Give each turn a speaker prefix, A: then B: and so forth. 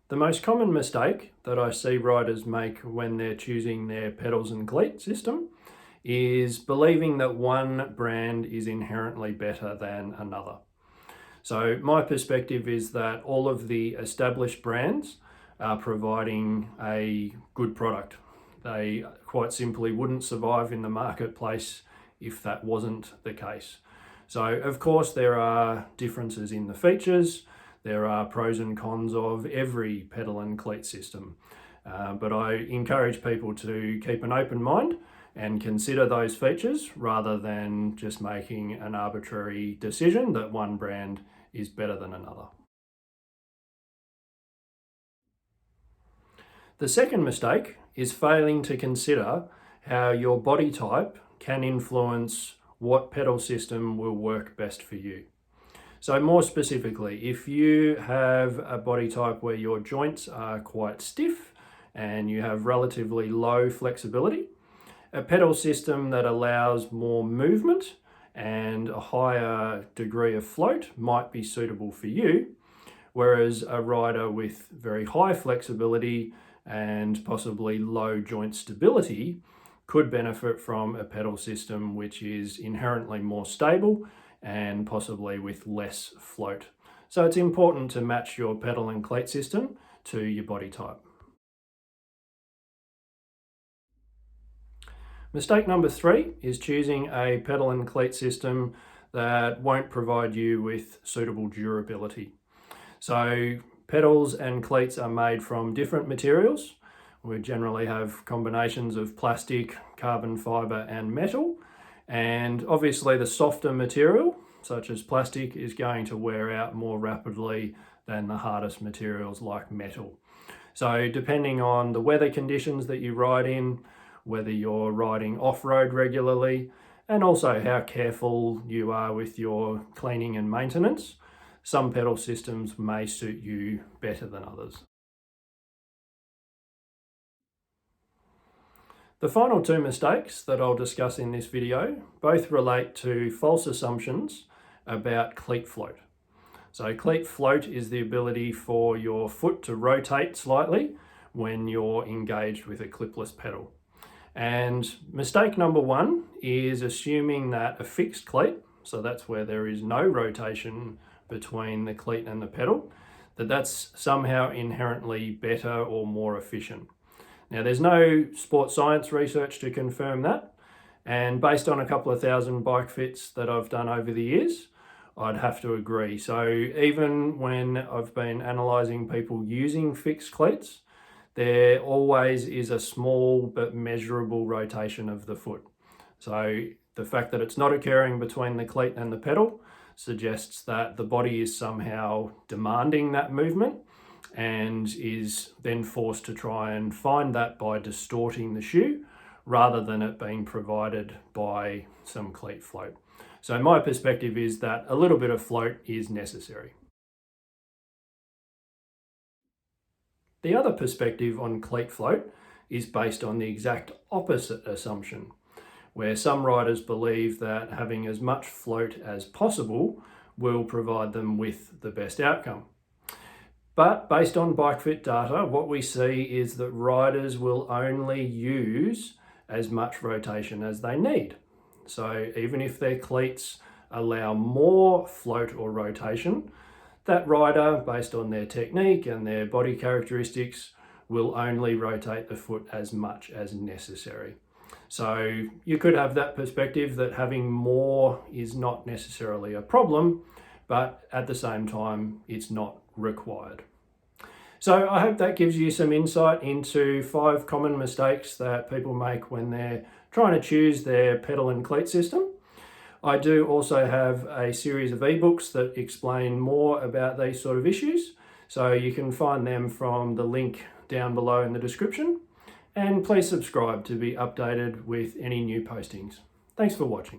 A: The most common mistake that I see riders make when they're choosing their pedals and cleat system is believing that one brand is inherently better than another. So my perspective is that all of the established brands are providing a good product. They quite simply wouldn't survive in the marketplace if that wasn't the case. So of course there are differences in the features. There are pros and cons of every pedal and cleat system. But I encourage people to keep an open mind and consider those features rather than just making an arbitrary decision that one brand is better than another. The second mistake is failing to consider how your body type can influence what pedal system will work best for you. So more specifically, if you have a body type where your joints are quite stiff and you have relatively low flexibility, a pedal system that allows more movement and a higher degree of float might be suitable for you, whereas a rider with very high flexibility and possibly low joint stability could benefit from a pedal system which is inherently more stable and possibly with less float. So it's important to match your pedal and cleat system to your body type. Mistake number 3 is choosing a pedal and cleat system that won't provide you with suitable durability. So pedals and cleats are made from different materials. We generally have combinations of plastic, carbon fibre and metal. And obviously the softer material, such as plastic, is going to wear out more rapidly than the hardest materials like metal. So depending on the weather conditions that you ride in, whether you're riding off-road regularly, and also how careful you are with your cleaning and maintenance, some pedal systems may suit you better than others. The final 2 mistakes that I'll discuss in this video both relate to false assumptions about cleat float. So cleat float is the ability for your foot to rotate slightly when you're engaged with a clipless pedal. And mistake number 1 is assuming that a fixed cleat, so that's where there is no rotation between the cleat and the pedal, that's somehow inherently better or more efficient. Now there's no sports science research to confirm that, and based on a couple of thousand bike fits that I've done over the years, I'd have to agree. So even when I've been analysing people using fixed cleats, there always is a small but measurable rotation of the foot. So the fact that it's not occurring between the cleat and the pedal suggests that the body is somehow demanding that movement and is then forced to try and find that by distorting the shoe rather than it being provided by some cleat float. So my perspective is that a little bit of float is necessary. The other perspective on cleat float is based on the exact opposite assumption, where some riders believe that having as much float as possible will provide them with the best outcome. But based on BikeFit data, what we see is that riders will only use as much rotation as they need. So even if their cleats allow more float or rotation, that rider, based on their technique and their body characteristics, will only rotate the foot as much as necessary. So you could have that perspective that having more is not necessarily a problem, but at the same time, it's not required. So I hope that gives you some insight into 5 common mistakes that people make when they're trying to choose their pedal and cleat system. I do also have a series of ebooks that explain more about these sort of issues, so you can find them from the link down below in the description. And please subscribe to be updated with any new postings. Thanks for watching.